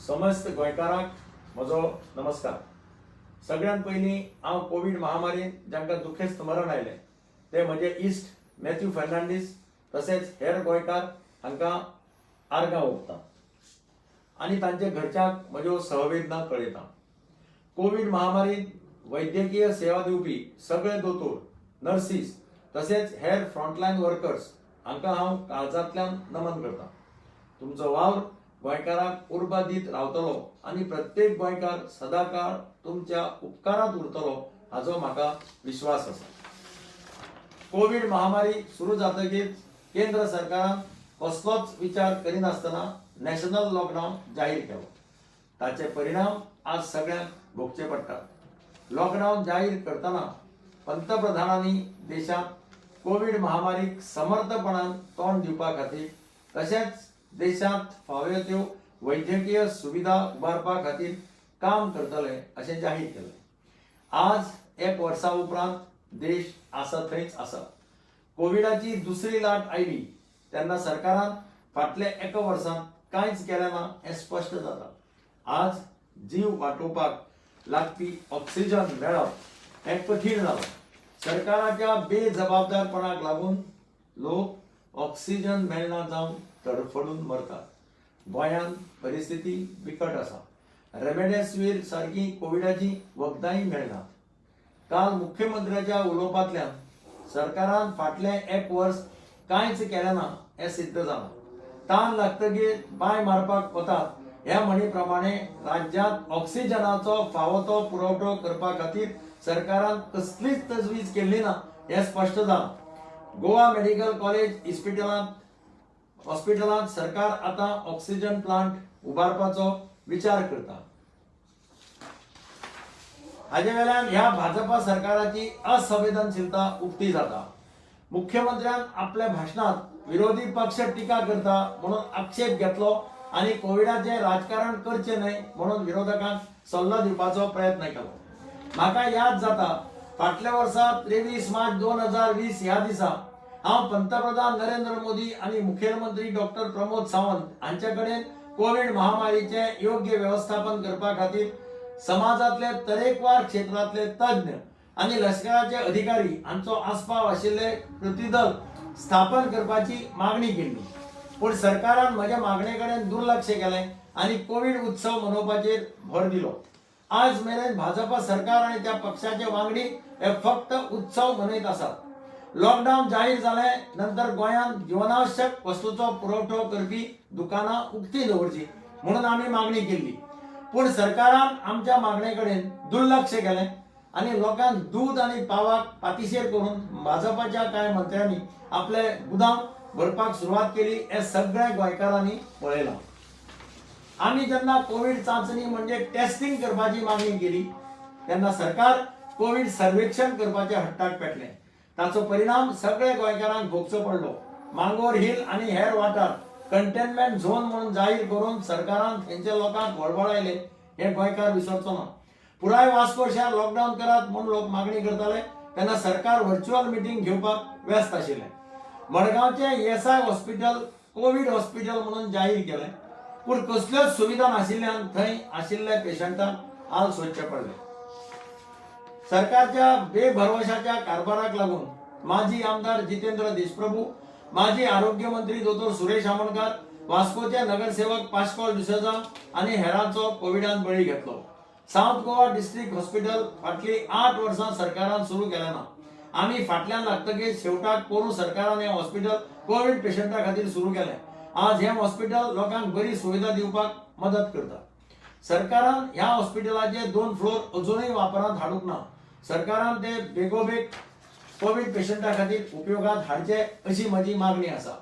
समस्त गोंयकारांक म्हजो नमस्कार। सगळ्यात पयलीं हांव कोविड महामारीन जांकां दुखेस्त मरण आयलें ते म्हजे इश्ट मॅथ्यू फर्नांडीस तशेंच हेर गोंयकार हांकां आर्गां ओंपता आनी तांचे घरच्यांक म्हज्यो सहवेदना कळयता। कोविड महामारीन वैद्यकीय सेवा दिवपी सगळे दोतोर, नर्सीस तशेंच हेर फ्रंटलायन वर्कर्स हांकां हांव काळजांतल्यान नमन करतां। तुमचो वावर गोंयकारांक उर्बा दीत रावतलो आनी प्रत्येक गोंयकार सदांकाळ तुमच्या उपकारांत उरतलो हाचो म्हाका विश्वास आसा। कोविड महामारी सुरू जातकीर केंद्र सरकारान कसलोच विचार करिनासतना नॅशनल लॉकडावन जाहीर केलो। ताचे परिणाम आज सगळ्यांक भोगचे पडटात। लॉकडावन जाहीर करतना पंतप्रधानांनी देशांत कोविड महामारीक समर्थपणान तोंड दिवपा खातीर तशेंच देशांत फाव्यो त्यो वैद्यकीय सुविधा उबारपा खातीर काम करतले अशें जाहीर केलें। आज एक वर्सा उपरांत देश आसा थंयच आसा। कोविडाची दुसरी लाट आयली तेन्ना सरकारान फाटल्या एका वर्सांत कांयच केलें ना हें स्पश्ट जाता। आज जीव वाटोवपाक लागपी ऑक्सिजन मेळप हें कठीण जालां। सरकाराच्या बेजबाबदारपणाक लागून लोक ऑक्सिजन मेळना जावन तडफडून मरतात। गोंयांत परिस्थिती बिकट आसा। रेमडेसिवीर सारकी कोविडाची वखदांय मेळनात। काल मुख्यमंत्र्याच्या उलोवपांतल्यान सरकारान फाटलें एक वर्स कांयच केलें ना हें सिद्ध जालां। ताण लागतकीर बांय मारपाक वतात ह्या म्हणी प्रमाणे राज्यांत ऑक्सिजनाचो फावो तो पुरवठो करपा खातीर सरकारान कसलीच तजवीज केल्ली ना हें स्पश्ट जालां। गोवा मेडिकल कॉलेज हॉस्पिटलांत सरकार आतां ऑक्सिजन प्लांट उबारपाचो विचार करता। हाचे वेल्यान ह्या भाजपा सरकाराची असंवेदनशीलता उक्ती जाता। मुख्यमंत्र्यान आपल्या भाशणांत विरोधी पक्ष टिका करता म्हणून आक्षेप घेतलो आनी कोविडाचें राजकारण करचें न्हय म्हणून विरोधकांक सल्लो दिवपाचो प्रयत्न केलो। म्हाका याद जाता फाटल्या वर्सा 23 मार्च 2020 ह्या दिसा हांव पंतप्रधान नरेंद्र मोदी आनी मुखेलमंत्री डॉक्टर प्रमोद सावंत हांचे कडेन कोविड महामारीचें योग्य व्यवस्थापन करपा खातीर समाजातले तरेकवार क्षेत्रांतले तज्ञ आनी लश्कराचे अधिकारी हांचो आस्पाव आशिल्ले प्रतिदल स्थापन करपाची मागणी केल्ली। पूण सरकारान म्हज्या मागणे कडेन दुर्लक्ष केलें आनी कोविड उत्सव मनोवपाचेर भर दिलो। आज मेरेन भाजपा सरकार आनी त्या पक्षाचे वांगडी हे फक्त उत्सव मनयत आसात। लॉकडावन जाहीर जालें नंतर गोंयांत जीवनावश्यक वस्तूंचो पुरवठो करपी दुकानां उक्तीं दवरची म्हणून आमी मागणी केल्ली। पूण सरकारान आमच्या मागणे कडेन दुर्लक्ष केलें आनी लोकांक दूद आनी पावाक पातीशेर करून भाजपाच्या कांय मंत्र्यांनी आपले गुदाम भरपाक सुरवात केली हें सगळ्या गोंयकारांनी पळयलां। आमी जेन्ना कोविड चांचणी म्हणजे टेस्टिंग करपाची मागणी केली तेन्ना सरकार कोविड सर्वेक्षण करपाच्या हट्टाक पेटलें। ताचो परिणाम सगळ्या गोंयकारांक भोगचो पडलो। मांगोर हिल आनी हेर वाठार कंटेनमेंट झोन म्हणून जाहीर करून सरकारान थंयच्या लोकांक वळवळायले हे गोंयकार विसरचो ना। पुराय वास्को शहर लॉकडावन करात म्हणून लोक मागणी करताले तेन्ना सरकार व्हर्च्युअल मिटींग घेवपाक व्यस्त आशिल्लें। मडगांवचें ESI हॉस्पिटल कोविड हॉस्पिटल म्हणून जाहीर केलें पूण कसल्योच सुविधा नाशिल्ल्यान थंय आशिल्ल्या पेशंटांक हाल सोंसचे पडले। सरकारच्या बेभरवशाच्या कारभाराक लागून माजी आमदार जितेंद्र देशप्रभू, माजी आरोग्य मंत्री दोतोर सुरेश आमोणकार, वास्कोचे नगरसेवक पाश्कॉल डिसोजा आनी हेरांचो कोविडान बळी घेतलो। साउथ गोवा डिस्ट्रिक्ट हॉस्पिटल फाटली 8 वर्सां सरकारान सुरू केलें ना। आमी फाटल्यान लागतकीर शेवटाक पोरू सरकारान हें हॉस्पिटल कोविड पेशंटा खातीर सुरू केलें। आज हें हॉस्पिटल लोकांक बरी सुविधा दिवपाक मदत करता। सरकारान ह्या हॉस्पिटलाचे 2 फ्लोर अजूनय वापरांत हाडूंक ना। सरकारान ते बेगोबेग कोविड पेशंटा खातीर उपयोगात हाडचे अशी म्हजी मागणी आसा।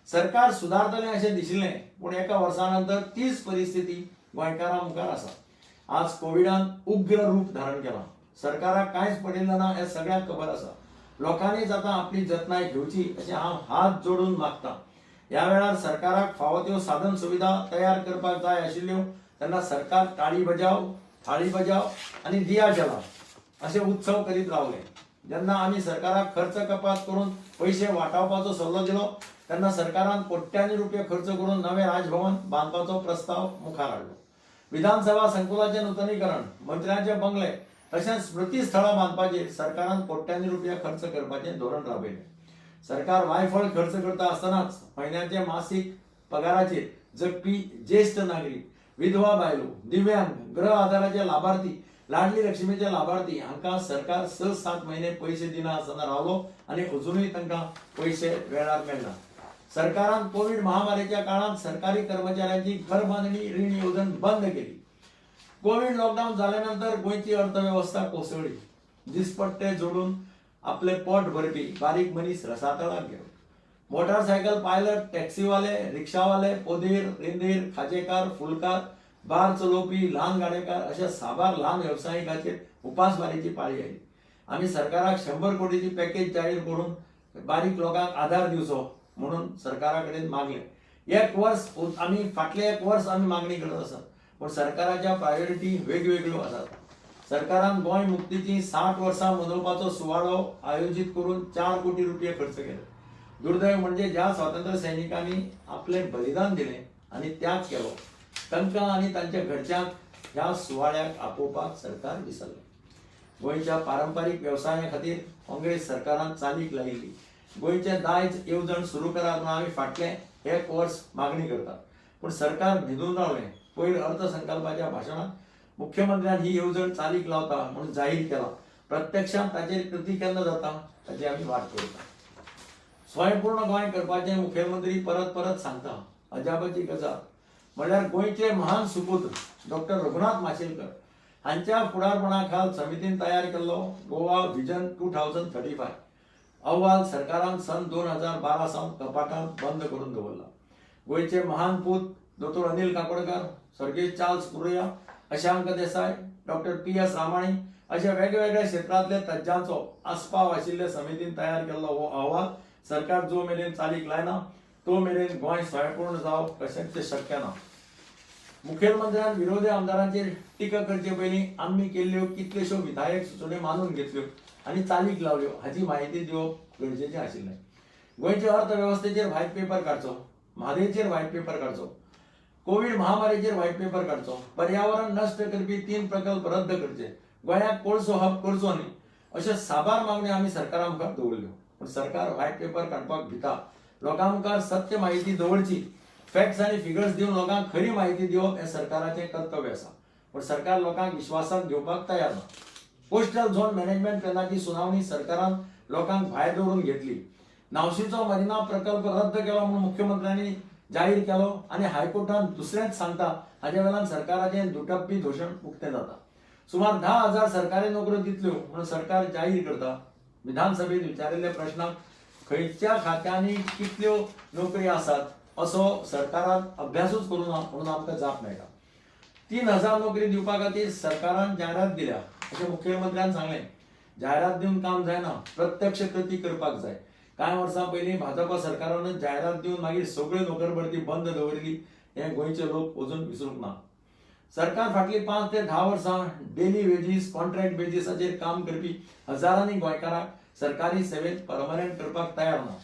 सरकार सुदारतलें अशें दिशिल्लें पूण एका वर्सा नंतर तीच परिस्थिती गोंयकारां मुखार आसा। आज कोविडान उग्र रूप धारण केलां। सरकाराक कांयच पडिल्लें ना हें सगळ्यांक खबर आसा। लोकांनीच आतां आपली जतनाय घेवची अशें हांव हात जोडून मागतां। ह्या वेळार सरकाराक फावो त्यो साधन सुविधा तयार करपाक जाय आशिल्ल्यो तेन्ना सरकार ताळी बजाव, थाळी बजाव आनी दिया जला अशें उत्सव करीत रावले। जेन्ना आमी सरकाराक खर्च कपात करून पैसे वाटावपाचो सल्लो दिलो तेन्ना सरकारान कोट्यांनी रुपये खर्च करून नवे राजभवन बांदपाचो प्रस्ताव मुखार हाडलो। विधानसभा संकुलाचे नूतनीकरण, मंत्र्यांचे बंगले तसेच स्मृतीस्थळां बांधपाचेर सरकारान कोट्यांनी रुपया खर्च करपाचे धोरण राबयले. सरकार वायफळ खर्च करता आसतनाच म्हयन्याचे मासीक पगाराचेर जगपी ज्येष्ठ नागरिक, विधवा बायलो, दिव्यांग, गृह आधाराचे लाभार्थी, लाडली लक्ष्मीचे लाभार्थी हांकां सरकार 6-7 महिने पैसे दिना आसतना रावलो आणि अजूनही तांकां पैसे वेळार मेळना. सरकारान कोविड महामारीच्या काळात सरकारी कर्मचाऱ्यांची घर बांधणी रीण योजना बंद केली. कोविड लॉकडाऊन झाल्यानंतर गोंयची अर्थव्यवस्था कोसळली. दिसपट्टे जोडून आपले पोट भरपी बारीक मनीस रसातळाक गेलो. मोटारसायकल पायलट, टॅक्सीवाले, रिक्षावाले, पोदीर, रेंदेर, खाजेकार, फुलकार, बार चलोवपी, ल्हान गाडेकार अशा साबार ल्हान व्यावसायिकांचेर उपासमारीची पाळी आयली. आमी सरकाराक 100 कोटीची पॅकेज जाहीर करून बारीक लोकांक आधार दिवचो म्हणून सरकारा कडेन मागले. फाटले एक वर्स आमी मागणी करत आसात, पण सरकाराच्या प्रायोरिटी वेगवेगळ्यो आसात. सरकारान गोंय मुक्तीची 60 वर्सां मनोवपाचो सुवाळो आयोजीत करून 4 कोटी रुपये खर्च केले. दुर्दैव म्हणजे ज्या स्वातंत्र्य सैनिकांनी आपले बलिदान दिले आणि त्याग केलो तांकां आणि तांच्या घरच्यांक ह्या सुवाळ्याक आपोवपाक सरकार विसरले. गोंयच्या पारंपारीक व्यवसाया खातीर काँग्रेस सरकारान चालीक लायिल्ली गोंयचे दायज येवजण सुरू करात म्हणून आमी फाटले एक वर्स मागणी करतात, पण सरकार न्हिदून रावलें. पयर अर्थसंकल्पाच्या भाशणात मुख्यमंत्र्यान ही येवजण चालीक लावता म्हणून जाहीर केला. प्रत्यक्षात ताचेर कृती केन्ना जाता ताची आमी वाट पळयता. स्वयंपूर्ण गोंय करपाचें मुखेलमंत्री परत परत सांगता. अजापाची गजाल म्हळ्यार गोंयचे महान सुपूत डॉक्टर रघुनाथ माशेलकर हांच्या फुडारपणा खाल समितीन तयार केल्लो गोवा व्हिजन 2035 अहवाल सरकारान सन 2012 सावन कपाटांत बंद करून दवरला. गोंयचे महान पूत दोतोर अनिल काकोडकर, सर्गेश चार्ल्स कुर्या, अशांक देसाय, डॉक्टर PS रामाणी अशा वेगवेगळ्या क्षेत्रांतल्या तज्ञांचो आस्पाव आशिल्ले समितीन तयार केल्लो हो अहवाल सरकार जो मेरेन चालीक लायना तो मेरेन गोंय स्वयंपूर्ण जावप कशेंच शक्य ना. मुखेलमंत्र्यान विरोधी आमदारांचेर टिका करचे पयलीं आमी केल्ल्यो कितल्योश्यो विधायक सुचोवण्यो मानून घेतल्यो आनी चालीक लावल्यो हाची माहिती दिवप गरजेचें आशिल्लें. गोंयच्या अर्थवेवस्थेचेर व्हायट पेपर काडचो, म्हादयचेर व्हायट पेपर काडचो, कोविड महामारीचेर व्हायट पेपर काडचो, पर्यावरण नश्ट करपी 3 प्रकल्प रद्द करचे, गोंयाक कोळसो हब करचो न्ही अश्यो साबार मागण्यो आमी सरकारा मुखार दवरल्यो. पण सरकार व्हायट पेपर काडपाक भिता. लोकां मुखार सत्य माहिती दवरची, फॅक्ट्स आनी फिगर्स दिवन लोकांक खरी माहिती दिवप हें सरकाराचें कर्तव्य आसा. पण सरकार लोकांक विश्वासांत घेवपाक तयार ना. कोस्टल झोन मॅनेजमेंट प्लॅनाची सुनावणी सरकारान लोकांक भायर दवरून घेतली. नावशीचो मरिना प्रकल्प रद्द केलो म्हणून मुख्यमंत्र्यांनी जाहीर केलो आनी हायकोर्टान दुसरेंच सांगता हाचे वेळान सरकाराचें दुटप्पी धोशण उक्तें जाता. सुमार 10,000 सरकारी नोकऱ्यो दितल्यो म्हणून सरकार जाहीर करता. विधानसभेत विचारिल्ल्या प्रश्नाक खंयच्या खात्यांनी कितल्यो नोकरी आसात असो सरकारान अभ्यासूच करूना म्हणून आमकां जाप मेळटा. 3,000 नोकरी दिवपा खातीर सरकारान जायरात दिल्या अशें मुख्यमंत्र्यान सांगलें. जायरात दिवन काम जायना, प्रत्यक्ष कृती करपाक जाय. कांय वर्सां पयलीं भाजपा सरकारान जायरात दिवन मागीर सगळ्यो नोकरभरती बंद दवरली हें गोंयचे लोक अजून विसरूंक ना. सरकार फाटली 5 ते 10 वर्सां डेली वेजीस, कॉन्ट्रॅक्ट बेजिसाचेर काम करपी हजारांनी गोंयकारांक सरकारी सेवेत परमनंट करपाक तयार ना.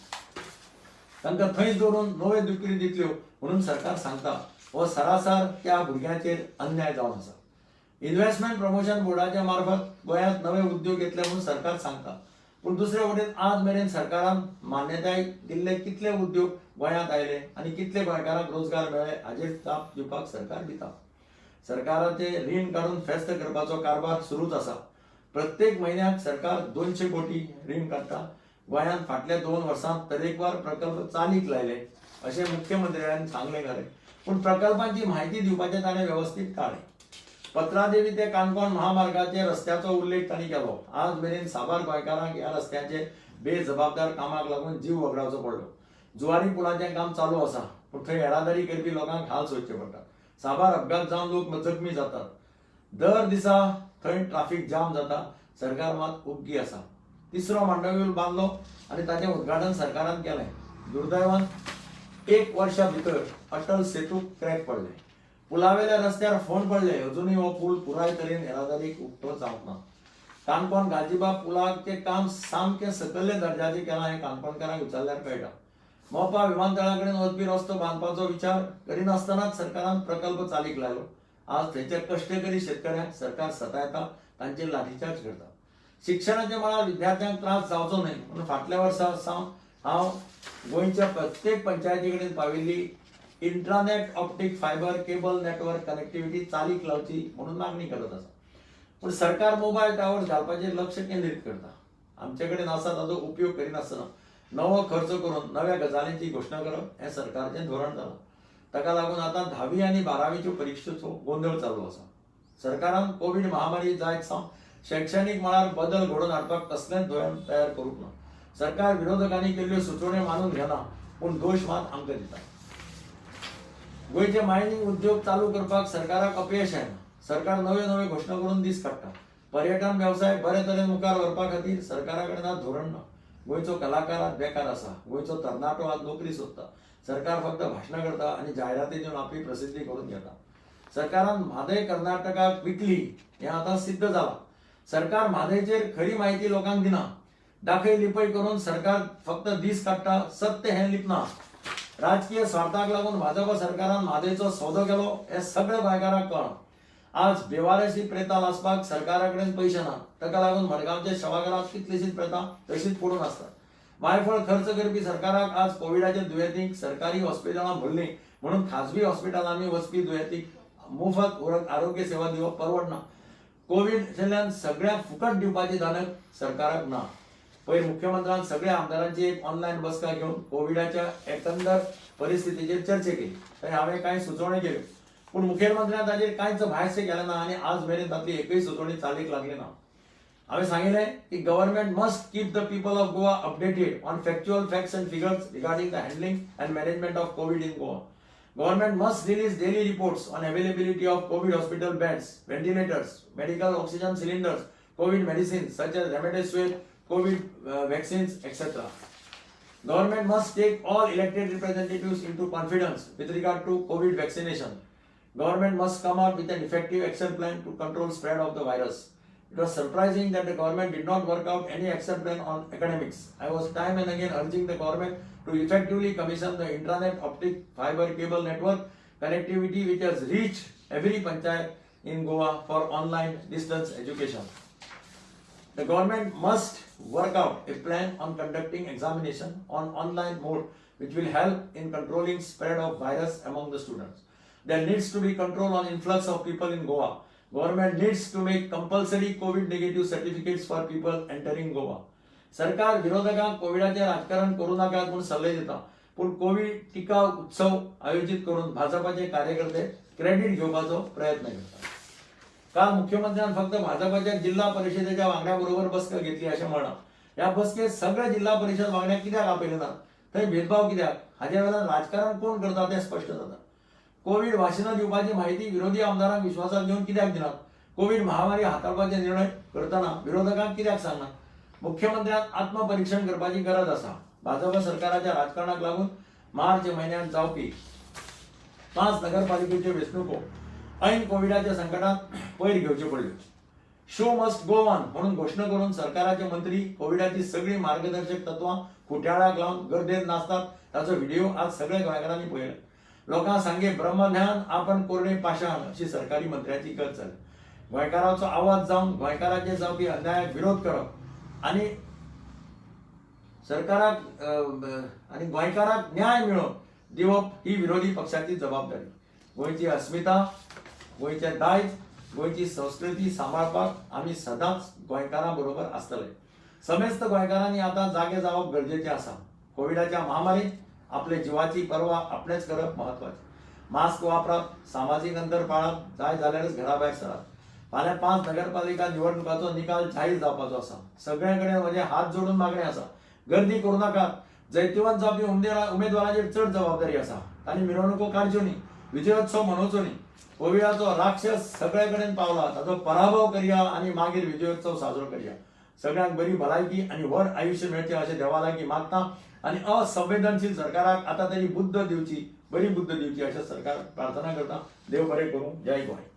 तांकां थंयच दवरून नव्यो नोकरी दितल्यो म्हणून सरकार सांगता. हो सरासर त्या भुरग्यांचेर अन्याय जावन आसा. इन्व्हेस्टमेंट प्रमोशन बोर्डाच्या मार्फत गोंयांत नवे उद्योग येतले म्हणून सरकार सांगता, पूण दुसरे वटेन आज मेरेन सरकारान मान्यताय दिल्ले कितले उद्योग गोंयांत आयले आनी कितले गोंयकारांक रोजगार मेळ्ळे हाचेर जाप दिवपाक सरकार भिता. सरकाराचे रीण काढून फेस्त करपाचो कारभार सुरूच आसा. प्रत्येक म्हयन्याक सरकार 200 कोटी रीण काडटा. गोंयांत फाटल्या 2 वर्सांत तरेकवार प्रकल्प चालीक लायले अशें मुख्यमंत्र्यांनी सांगलें खरें, पूण प्रकल्पांची म्हायती दिवपाचें ताणें वेवस्थीत टाळ्ळें. पत्रादेवी ते काणकोण महामार्गाचे रस्त्याचो उल्लेख तांणी केलो. आज मेरेन साबार गोंयकारांक ह्या रस्त्याचे बेजबाबदार कामाक लागून जीव वगडावचो पडलो. जुवारी पुलाचें काम चालू आसा, पूण थंय येरादारी करपी लोकांक हाल सोंसचे पडटात. साबार अपघात जावन लोक जखमी जातात. दर दिसा थंय ट्राफिक जाम जाता. सरकार मात उग्गी आसा. 3रो मांडव्यूल बांदलो आनी ताचें उद्घाटन सरकारान केलें. दुर्दैवान 1 वर्षा भितर अटल सेतूक क्रॅक पडले. पुलावेल्या रस्त्यार फोंड पडले. अजूनही हो पूल पुराय तरेन येरादारीक उक्तो जावंक ना. काणकोण गालजिबाग पुलाचें काम सामकें सकयल्या दर्जाचें केलां हें काणकोणकारांक विचारल्यार कळटा. मोपा विमानतळा कडेन वचपी रस्तो बांदपाचो विचार करिनासतनाच सरकारान प्रकल्प चालीक लायलो. आज थंयच्या कश्टकरी शेतकऱ्यांक सरकार सतायता, तांचेर लाठीचार्ज करता. शिक्षणाच्या मळार विद्यार्थ्यांक त्रास जावचो न्हय म्हणून फाटल्या वर्सा सावन हांव गोंयच्या प्रत्येक पंचायती कडेन पाविल्ली intranet optic fibre cable network connectivity चालीक लावची म्हणून मागणी करत आसा. पूण सरकार मोबायल टावर्स घालपाचेर लक्ष केंद्रीत करता. आमचे कडेन आसा ताचो उपयोग करिनासतना नवो खर्च करून नव्या गजालींची घोशणा करप हें सरकारचें धोरण जालां. ताका लागून आतां 10वी आनी 12वीच्यो परिक्षेचो गोंधळ चालू आसा. सरकारान कोविड महामारी जायत सावन शैक्षणीक मळार बदल घडोवन हाडपाक कसलेंच धोरण तयार करूंक ना. सरकार विरोधकांनी केल्ल्यो सुचोवण्यो मानून घेना पूण दोश मात आमकां दिता. गोंयचे मायनिंग उद्योग चालू करपाक सरकाराक अपयश येना. सरकार नव्यो नव्यो घोशणा करून दीस काडटा. पर्यटन वेवसाय बरे तरेन मुखार व्हरपा खातीर सरकारा कडेन आज धोरण ना. गोंयचो कलाकार आज बेकार आसा. गोंयचो तरणाटो आज नोकरी सोदता. सरकार फक्त भाशणां करता आनी जायराती दिवन आपली प्रसिद्धी करून घेता. सरकारान म्हादय कर्नाटकाक विकली हें आतां सिद्ध जालां. सरकार म्हादयचेर खरी म्हायती लोकांक दिना. दाखय लिपय करून सरकार फक्त दीस काडटा. सत्य हें लिपना. राजकीय स्वार्थाक लागून भाजप सरकारान म्हादयचो सौदो केलो हें सगळ्या गोंयकारांक कळ्ळां. आज बेवारशी प्रेतां लासपाक सरकारा कडेन पयशे ना. ताका लागून मडगांवच्या शवागारांत कितलीशीच प्रेतां तशीच पडून आसतात. वायफळ खर्च करपी सरकाराक आज कोविडाच्या दुयेंतींक सरकारी हॉस्पिटलां भरलीं म्हणून खाजगी हॉस्पिटलांनी वचपी दुयेंतींक मोफत आरोग्य सेवा दिवप परवडना. कोविडच्यान सगळ्यांक फुकट दिवपाची धाडक सरकाराक ना. पयर मुख्यमंत्र्यान सगळ्या आमदारांची एक ऑनलायन बसका घेवन कोविडाच्या एकंदर परिस्थितीचेर चर्चा केली. थंय हांवें कांय सुचोवण्यो केल्यो पूण मुखेलमंत्र्यान ताचेर कांयच भायशें केलें ना आनी आज मेरेन तातली एकय सुचोवणी चालीक लागली ना. हांवें सांगिल्लें की government must keep the people of Goa updated on factual facts end figures regarding the handling end management of Covid in Goa. Government must release daily reports on availability of COVID hospital beds, ventilators, medical oxygen cylinders, COVID medicines such as remdesivir, COVID vaccines, etc. Government must take all elected representatives into confidence with regard to COVID vaccination. Government must come out with an effective action plan to control spread of the virus. It was surprising that the government did not work out any action plan on academics. I was time and again urging the government to effectively commission the intranet optic fiber cable network connectivity which has reached every panchayat in Goa for online distance education. The government must work out a plan on conducting examination on online mode which will help in controlling spread of virus among the students. There needs to be control on influx of people in Goa. Government needs to make compulsory COVID negative certificates for people entering Goa. सरकार विरोधकांक कोविडाचेर राजकारण करू नाकात म्हणून सल्ले दिता पूण Covid टिका उत्सव आयोजित करून भाजपाचे कार्यकर्ते क्रेडिट घेवपाचो प्रयत्न करतात. काल मुख्यमंत्र्यान फक्त भाजपाच्या जिल्हा परिषदेच्या वांगड्या बरोबर बसका घेतली अशें म्हणलां. ह्या बसकेत सगळे जिल्हा परिषद वांगड्याक कित्याक आपयले ना? थंय भेदभाव कित्याक? हाच्या वेळार राजकारण कोण करता तें स्पश्ट जाता. कोविड वाशिनां दिवपाची माहिती विरोधी आमदारांक विश्वासात घेवन कित्याक दिनात? कोविड महामारी हाताळपाचे निर्णय करतना विरोधकांक कित्याक सांगनात? मुख्यमंत्र्यान आत्मपरीक्षण करपाची गरज आसा. भाजप सरकाराच्या राजकारणाक लागून मार्च म्हयन्यांत जावपी 5 नगरपालिकेच्यो वेंचणुको ऐन कोविडाच्या संकटांत पयर घेवच्यो पडल्यो. शो मस्ट गो ऑन म्हणून घोशणा करून सरकाराचे मंत्री कोविडाची सगळी मार्गदर्शक तत्वां खुट्याळाक लावन गर्देत नाचतात. ताचो व्हिडिओ आज सगळ्या गोंयकारांनी पळयला. लोकांक सांगे ब्रह्मज्ञान आपण कोरणे पाशाण अशी सरकारी मंत्र्याची गत जाली. गोंयकारांचो आवाज जावन गोंयकारांचेर जावपी अन्यायाक विरोध करप आनी सरकाराक आनी गोंयकाराक न्याय मेळोवन दिवप ही विरोधी पक्षाची जबाबदारी. गोंयची अस्मिता, गोंयचें दायज, गोंयची संस्कृती सांबाळपाक आमी सदांच गोंयकारां बरोबर आसतले. समेस्त गोंयकारांनी आतां जागे जावप गरजेचें आसा. कोविडाच्या महामारीत आपले जिवाची पर्वा आपणेच करप महत्वाचें. मास्क वापरात, सामाजीक अंतर पाळात, जाय जाल्यारच घरा भायर सरात. फाल्यां 5 नगरपालिका निवडणुकाचो निकाल जाहीर जावपाचो आसा. सगळ्यां कडेन म्हजें हात जोडून मागणें आसा. गर्दी करूं नाकात. जैतिवंत जावपी उमेदवारांचेर चड जबाबदारी आसा. तांणी मिरवणुको काडच्यो न्ही, विजयोत्सव मनोवचो न्ही. कोविडाचो राक्षस सगळे कडेन पावला. ताचो पराभव करया आनी मागीर विजयोत्सव साजरो करया. सगळ्यांक बरी भलायकी आनी व्हड आयुश्य मेळचें अशें देवा लागीं मागता आनी असंवेदनशील सरकाराक आतां तरी बरी बुद्ध दिवची अशें सरकार प्रार्थना करता. देव बरें करूं. जय गोंय.